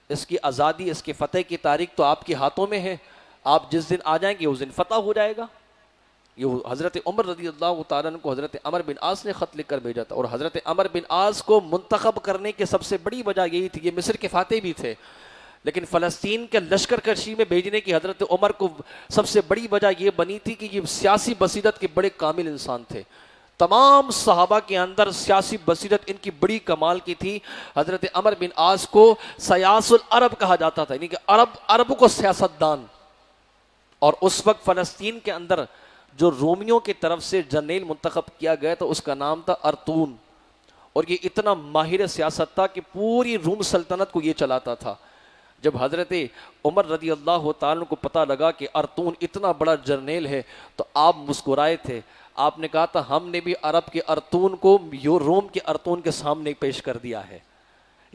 اس کی آزادی، اس کے فتح کی تاریخ تو آپ کے ہاتھوں میں ہے، آپ جس دن آ جائیں گے اس دن فتح ہو جائے گا. یہ حضرت عمر رضی اللہ تعالیٰ عنہ کو حضرت عمر بن عاص نے خط لکھ کر بھیجا تھا. اور حضرت عمر بن عاص کو منتخب کرنے کی سب سے بڑی وجہ یہی تھی، یہ مصر کے فاتح بھی تھے، لیکن فلسطین کے لشکر کشی میں بھیجنے کی حضرت عمر کو سب سے بڑی وجہ یہ بنی تھی کہ یہ سیاسی بصیرت کے بڑے کامل انسان تھے. تمام صحابہ کے اندر سیاسی بصیرت ان کی بڑی کمال کی تھی. حضرت عمر بن عاص کو سیاس العرب کہا جاتا تھا، یعنی کہ عرب کو سیاست دان. اور اس وقت فلسطین کے اندر جو رومیوں کی طرف سے جرنیل منتخب کیا گیا تھا اس کا نام تھا ارطون، اور یہ اتنا ماہر سیاست تھا کہ پوری روم سلطنت کو یہ چلاتا تھا. جب حضرت عمر رضی اللہ تعالیٰ کو پتہ لگا کہ ارطون اتنا بڑا جرنیل ہے تو آپ مسکرائے تھے. آپ نے کہا تھا ہم نے بھی عرب کے ارطون کو روم کے ارطون کے سامنے پیش کر دیا ہے.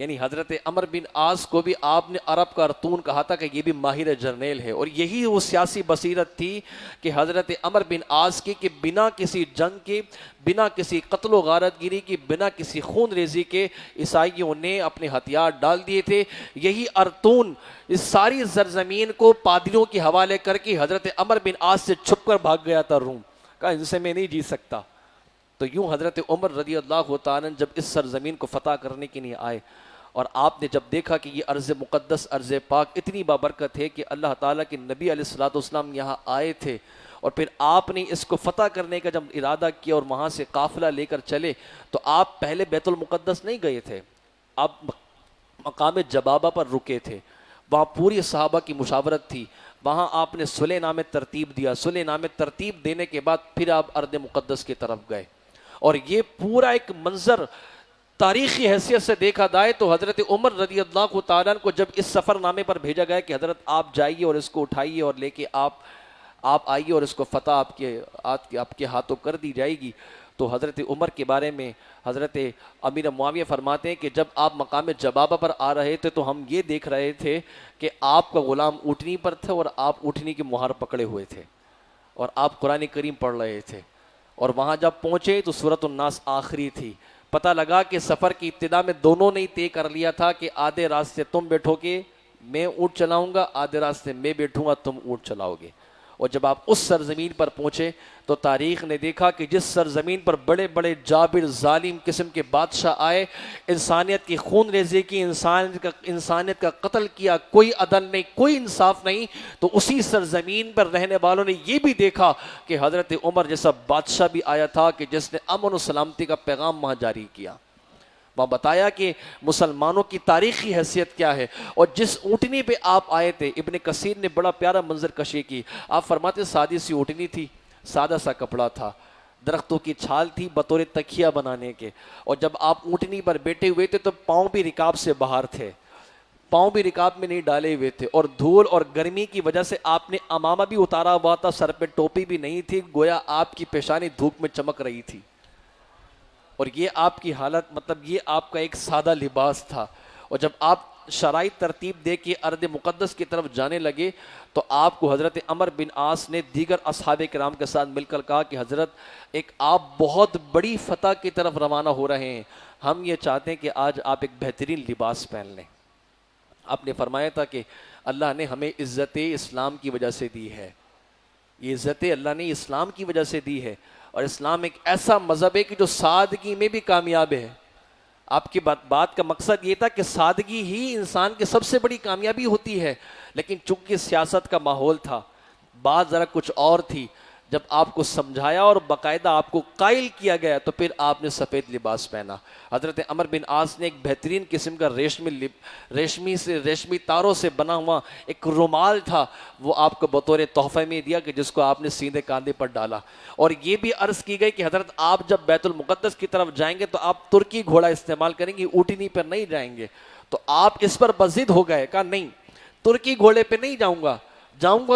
یعنی حضرت عمر بن عاص کو بھی آپ نے عرب کا ارطون کہا تھا کہ یہ بھی ماہر جرنیل ہے، اور یہی وہ سیاسی بصیرت تھی کہ حضرت عمر بن عاص کی، کہ بنا کسی جنگ کے، بنا کسی قتل و غارت گیری کی، بنا کسی خون ریزی کے عیسائیوں نے اپنے ہتھیار ڈال دیے تھے۔ یہی ارطون اس ساری سرزمین کو پادریوں کے حوالے کر کے حضرت عمر بن عاص سے چھپ کر بھاگ گیا تھا روم، کہا ان سے میں نہیں جیت سکتا۔ تو یوں حضرت عمر رضی اللہ تعالیٰ جب اس سرزمین کو فتح کرنے کے لیے آئے، اور آپ نے جب دیکھا کہ یہ ارض مقدس، ارض پاک اتنی بابرکت ہے کہ اللہ تعالیٰ کے نبی علیہ الصلوۃ والسلام یہاں آئے تھے، اور پھر آپ نے اس کو فتح کرنے کا جب ارادہ کیا اور وہاں سے قافلہ لے کر چلے، تو آپ پہلے بیت المقدس نہیں گئے تھے، آپ مقام جبابہ پر رکے تھے، وہاں پوری صحابہ کی مشاورت تھی، وہاں آپ نے صلح نامے ترتیب دیا، صلح نامے ترتیب دینے کے بعد پھر آپ ارض مقدس کی طرف گئے۔ اور یہ پورا ایک منظر تاریخی حیثیت سے دیکھا جائے تو حضرت عمر رضی اللہ تعالیٰ کو جب اس سفر نامے پر بھیجا گیا کہ حضرت آپ جائیے اور اس کو اٹھائیے اور لے کے آپ آئیے اور اس کو فتح آپ کے ہاتھوں کر دی جائے گی، تو حضرت عمر کے بارے میں حضرت امیر معاویہ فرماتے ہیں کہ جب آپ مقام جبابہ پر آ رہے تھے تو ہم یہ دیکھ رہے تھے کہ آپ کا غلام اونٹنی پر تھا اور آپ اونٹنی کی مہار پکڑے ہوئے تھے اور آپ قرآن کریم پڑھ رہے تھے، اور وہاں جب پہنچے تو سورۃ الناس آخری تھی۔ پتہ لگا کہ سفر کی ابتدا میں دونوں نے طے کر لیا تھا کہ آدھے راستے تم بیٹھو گے میں اونٹ چلاؤں گا، آدھے راستے میں بیٹھوں گا تم اونٹ چلاؤ گے۔ اور جب آپ اس سرزمین پر پہنچے تو تاریخ نے دیکھا کہ جس سرزمین پر بڑے بڑے جابر ظالم قسم کے بادشاہ آئے، انسانیت کی خون ریزی کی، انسانیت کا قتل کیا، کوئی عدل نہیں، کوئی انصاف نہیں، تو اسی سرزمین پر رہنے والوں نے یہ بھی دیکھا کہ حضرت عمر جیسا بادشاہ بھی آیا تھا کہ جس نے امن و سلامتی کا پیغام وہاں جاری کیا۔ وہاں بتایا کہ مسلمانوں کی تاریخی حیثیت کیا ہے، اور جس اونٹنی پہ آپ آئے تھے، ابن کثیر نے بڑا پیارا منظر کشی کی، آپ فرماتے سادی سی اونٹنی تھی، سادہ سا کپڑا تھا، درختوں کی چھال تھی بطور تکیہ بنانے کے، اور جب آپ اونٹنی پر بیٹھے ہوئے تھے تو پاؤں بھی رکاب سے باہر تھے، پاؤں بھی رکاب میں نہیں ڈالے ہوئے تھے، اور دھول اور گرمی کی وجہ سے آپ نے امامہ بھی اتارا ہوا تھا، سر پہ ٹوپی بھی نہیں تھی، گویا آپ کی پیشانی دھوپ میں چمک رہی تھی، اور یہ آپ کی حالت، مطلب یہ آپ کا ایک سادہ لباس تھا۔ اور جب آپ شرائط ترتیب دے کے ارض مقدس کی طرف جانے لگے تو آپ کو حضرت عمر بن عاص نے دیگر اصحاب کرام کے ساتھ مل کر کہا کہ حضرت ایک آپ بہت بڑی فتح کی طرف روانہ ہو رہے ہیں، ہم یہ چاہتے ہیں کہ آج آپ ایک بہترین لباس پہن لیں۔ آپ نے فرمایا تھا کہ اللہ نے ہمیں عزت اسلام کی وجہ سے دی ہے، یہ عزت اللہ نے اسلام کی وجہ سے دی ہے، اور اسلام ایک ایسا مذہب ہے کہ جو سادگی میں بھی کامیاب ہے۔ آپ کی بات کا مقصد یہ تھا کہ سادگی ہی انسان کی سب سے بڑی کامیابی ہوتی ہے، لیکن چونکہ سیاست کا ماحول تھا، بات ذرا کچھ اور تھی، جب آپ کو سمجھایا اور باقاعدہ آپ کو قائل کیا گیا تو پھر آپ نے سفید لباس پہنا۔ حضرت عمر بن عاص نے ایک بہترین قسم کا ریشمی تاروں سے بنا ہوا ایک رومال تھا، وہ آپ کو بطور تحفہ میں دیا کہ جس کو آپ نے سیدھے کاندھے پر ڈالا، اور یہ بھی عرض کی گئی کہ حضرت آپ جب بیت المقدس کی طرف جائیں گے تو آپ ترکی گھوڑا استعمال کریں گے، اونٹنی پر نہیں جائیں گے۔ تو آپ اس پر بضد ہو گئے، کہا نہیں ترکی گھوڑے پہ نہیں جاؤں گا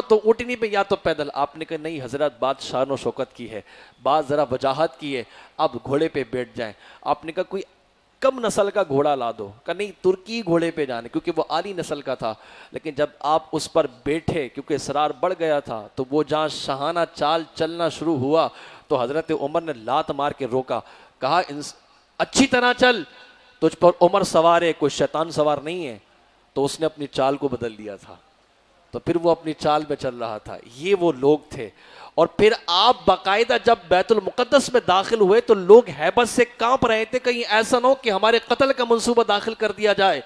تو اونٹنی پہ یا تو پیدل۔ آپ نے کہا نہیں حضرت بات شان و شوکت کی ہے، بات ذرا وجاہت کی ہے، اب گھوڑے پہ بیٹھ جائیں۔ آپ نے کہا کوئی کم نسل کا گھوڑا لا دو، کہا نہیں ترکی گھوڑے پہ جانے، کیونکہ وہ عالی نسل کا تھا۔ لیکن جب آپ اس پر بیٹھے، کیونکہ اصرار بڑھ گیا تھا، تو وہ جہاں شاہانہ چال چلنا شروع ہوا تو حضرت عمر نے لات مار کے روکا، کہا اچھی طرح چل، تجھ پر عمر سوار ہے، کوئی شیطان سوار نہیں ہے۔ تو اس نے اپنی چال کو بدل دیا تھا، تو پھر وہ اپنی چال میں چل رہا تھا۔ یہ وہ لوگ تھے، اور پھر آپ باقاعدہ جب بیت المقدس میں داخل ہوئے تو لوگ ہیبت سے کانپ رہے تھے، کہیں ایسا نہ ہو کہ ہمارے قتل کا منصوبہ داخل کر دیا جائے۔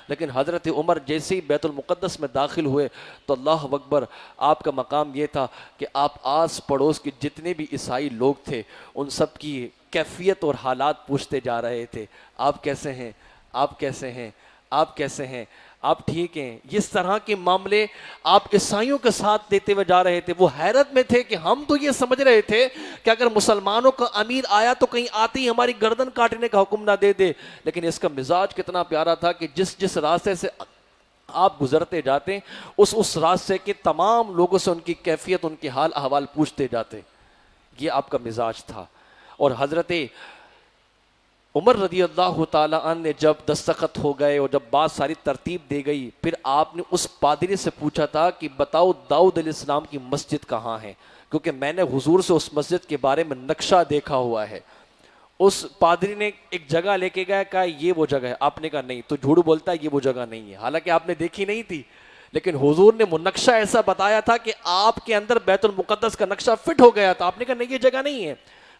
لیکن حضرت عمر جیسے ہی بیت المقدس میں داخل ہوئے تو اللہ اکبر، آپ کا مقام یہ تھا کہ آپ آس پڑوس کے جتنے بھی عیسائی لوگ تھے ان سب کی کیفیت اور حالات پوچھتے جا رہے تھے، آپ کیسے ہیں، آپ کیسے ہیں، آپ کیسے ہیں، آپ ٹھیک ہیں۔ اس طرح کے معاملے آپ عیسائیوں کے ساتھ دیتے ہوئے جا رہے تھے۔ وہ حیرت میں تھے کہ ہم تو یہ سمجھ رہے تھے کہ اگر مسلمانوں کا امیر آیا تو کہیں آتے ہی ہماری گردن کاٹنے کا حکم نہ دے دے، لیکن اس کا مزاج کتنا پیارا تھا کہ جس راستے سے آپ گزرتے جاتے اس راستے کے تمام لوگوں سے ان کی کیفیت، ان کے حال احوال پوچھتے جاتے۔ یہ آپ کا مزاج تھا۔ اور حضرت عمر رضی اللہ تعالیٰ عنہ نے جب دستخط ہو گئے اور جب بات ساری ترتیب دے گئی، پھر آپ نے اس پادری سے پوچھا تھا کہ بتاؤ داؤد علیہ السلام کی مسجد کہاں ہے، کیونکہ میں نے حضور سے اس مسجد کے بارے میں نقشہ دیکھا ہوا ہے۔ اس پادری نے ایک جگہ لے کے گیا، کہا یہ وہ جگہ ہے، آپ نے کہا نہیں تو جھوٹ بولتا ہے، یہ وہ جگہ نہیں ہے، حالانکہ آپ نے دیکھی نہیں تھی، لیکن حضور نے وہ نقشہ ایسا بتایا تھا کہ آپ کے اندر بیت المقدس کا نقشہ فٹ ہو گیا تھا۔ آپ نے کہا نہیں یہ جگہ نہیں ہے،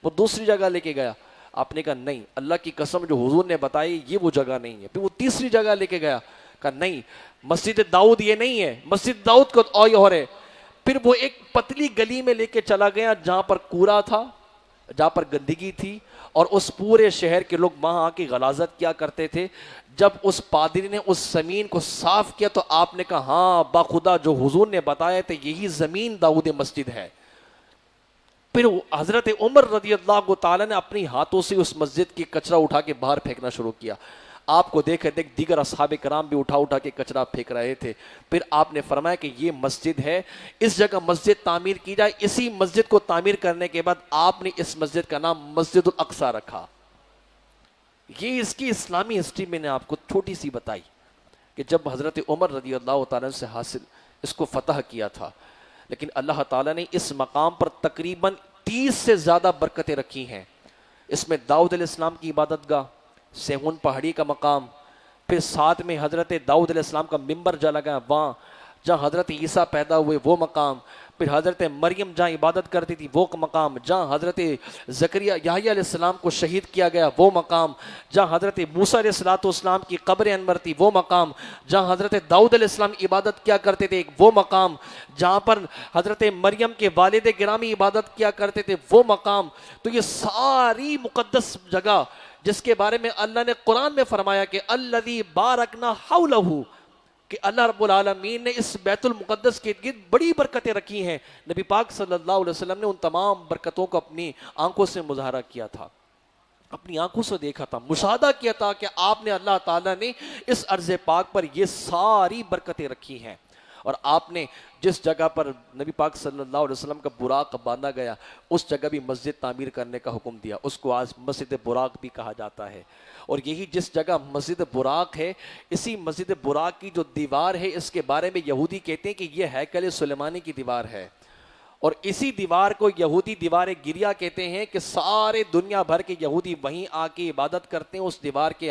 وہ دوسری جگہ لے کے گیا، آپ نے کہا نہیں اللہ کی قسم جو حضور نے بتائی یہ وہ جگہ نہیں ہے، پھر وہ تیسری جگہ لے کے گیا، کہا نہیں مسجد داؤد یہ نہیں ہے، مسجد داؤد کو اور ہے۔ پھر وہ ایک پتلی گلی میں لے کے چلا گیا جہاں پر کوڑا تھا، جہاں پر گندگی تھی، اور اس پورے شہر کے لوگ وہاں آ کے غلاظت کیا کرتے تھے۔ جب اس پادری نے اس زمین کو صاف کیا تو آپ نے کہا ہاں باخدا جو حضور نے بتایا تھا یہی زمین داؤد مسجد ہے۔ پھر حضرت عمر رضی اللہ تعالیٰ نے اپنی ہاتھوں سے اس مسجد کی کچرا اٹھا کے باہر پھینکنا شروع کیا۔ آپ کو دیکھ دیگر اصحاب کرام بھی اٹھا کے کچرا پھینک رہے تھے۔ پھر آپ نے فرمایا کہ یہ مسجد ہے، اس جگہ مسجد تعمیر کی جائے۔ اسی مسجد کو تعمیر کرنے کے بعد آپ نے اس مسجد کا نام مسجد الاقصی رکھا۔ یہ اس کی اسلامی ہسٹری میں نے آپ کو چھوٹی سی بتائی کہ جب حضرت عمر رضی اللہ تعالیٰ سے حاصل اس کو فتح کیا تھا، لیکن اللہ تعالیٰ نے اس مقام پر تقریباً 30 سے زیادہ برکتیں رکھی ہیں۔ اس میں داؤد علیہ السلام کی عبادت گاہ، سیہون پہاڑی کا مقام، پھر ساتھ میں حضرت داؤد علیہ السلام کا ممبر جا لگا وہاں جہاں حضرت عیسیٰ پیدا ہوئے وہ مقام، پھر حضرت مریم جہاں عبادت کرتی تھی وہ مقام، جہاں حضرت زکریا یحییٰ علیہ السلام کو شہید کیا گیا وہ مقام، جہاں حضرت موسیٰ علیہ السلام کی قبر انور تھی وہ مقام، جہاں حضرت داؤد علیہ السلام عبادت کیا کرتے تھے وہ مقام، جہاں پر حضرت مریم کے والد گرامی عبادت کیا کرتے تھے وہ مقام۔ تو یہ ساری مقدس جگہ جس کے بارے میں اللہ نے قرآن میں فرمایا کہ الذی بارکنا حولہ، کہ اللہ رب العالمین نے اس بیت المقدس کے ارد گرد بڑی برکتیں رکھی ہیں۔ نبی پاک صلی اللہ علیہ وسلم نے ان تمام برکتوں کو اپنی آنکھوں سے مظاہرہ کیا تھا، اپنی آنکھوں سے دیکھا تھا، مشاہدہ کیا تھا کہ آپ نے اللہ تعالیٰ نے اس ارض پاک پر یہ ساری برکتیں رکھی ہیں۔ اور آپ نے جس جگہ پر نبی پاک صلی اللہ علیہ وسلم کا براق باندھا گیا اس جگہ بھی مسجد تعمیر کرنے کا حکم دیا، اس کو آج مسجد براق بھی کہا جاتا ہے۔ اور یہی جس جگہ مسجد براق ہے، اسی مسجد براق کی جو دیوار ہے اس کے بارے میں یہودی کہتے ہیں کہ یہ ہیکل سلیمانی کی دیوار ہے، اور اسی دیوار کو یہودی دیوار گریا کہتے ہیں کہ سارے دنیا بھر کے یہودی وہیں آ کے عبادت کرتے ہیں، اس دیوار کے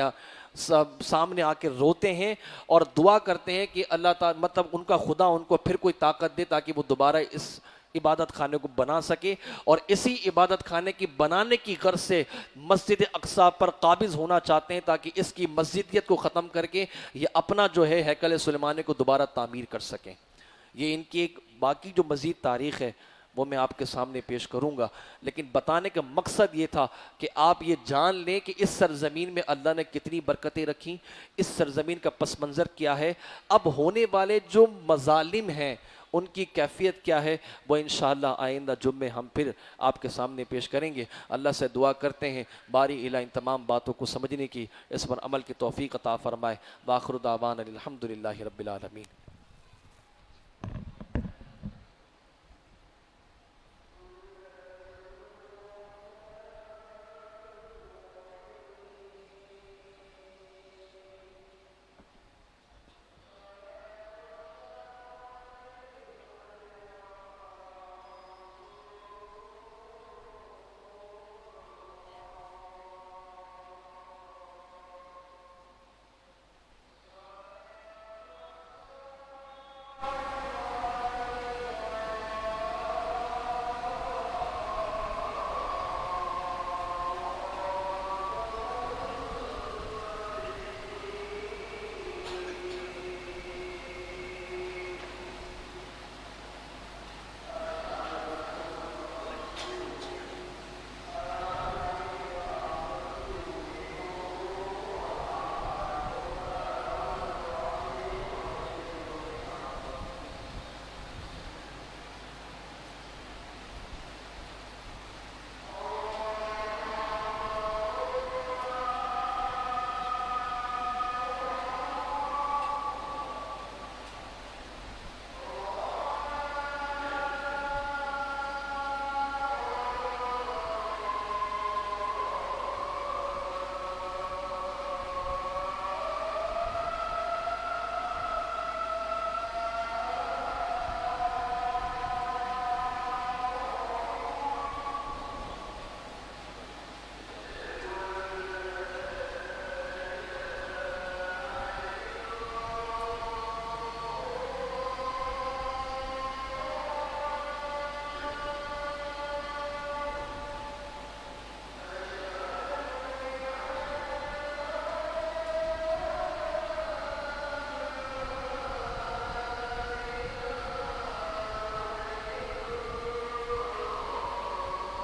سامنے آ کے روتے ہیں اور دعا کرتے ہیں کہ اللہ تعالیٰ مطلب ان کا خدا ان کو پھر کوئی طاقت دے تاکہ وہ دوبارہ اس عبادت خانے کو بنا سکے، اور اسی عبادت خانے کی بنانے کی غرض سے مسجد اقصی پر قابض ہونا چاہتے ہیں تاکہ اس کی مسجدیت کو ختم کر کے یہ اپنا جو ہے ہیکل سلیمانی کو دوبارہ تعمیر کر سکیں۔ یہ ان کی ایک باقی جو مزید تاریخ ہے وہ میں آپ کے سامنے پیش کروں گا، لیکن بتانے کا مقصد یہ تھا کہ آپ یہ جان لیں کہ اس سرزمین میں اللہ نے کتنی برکتیں رکھی، اس سرزمین کا پس منظر کیا ہے، اب ہونے والے جو مظالم ہیں ان کی کیفیت کیا ہے، وہ انشاءاللہ آئندہ جمعے ہم پھر آپ کے سامنے پیش کریں گے۔ اللہ سے دعا کرتے ہیں باری الہ ان تمام باتوں کو سمجھنے کی، اس پر عمل کی توفیق عطا فرمائے۔ وآخر دعوانا الحمدللہ رب العالمین۔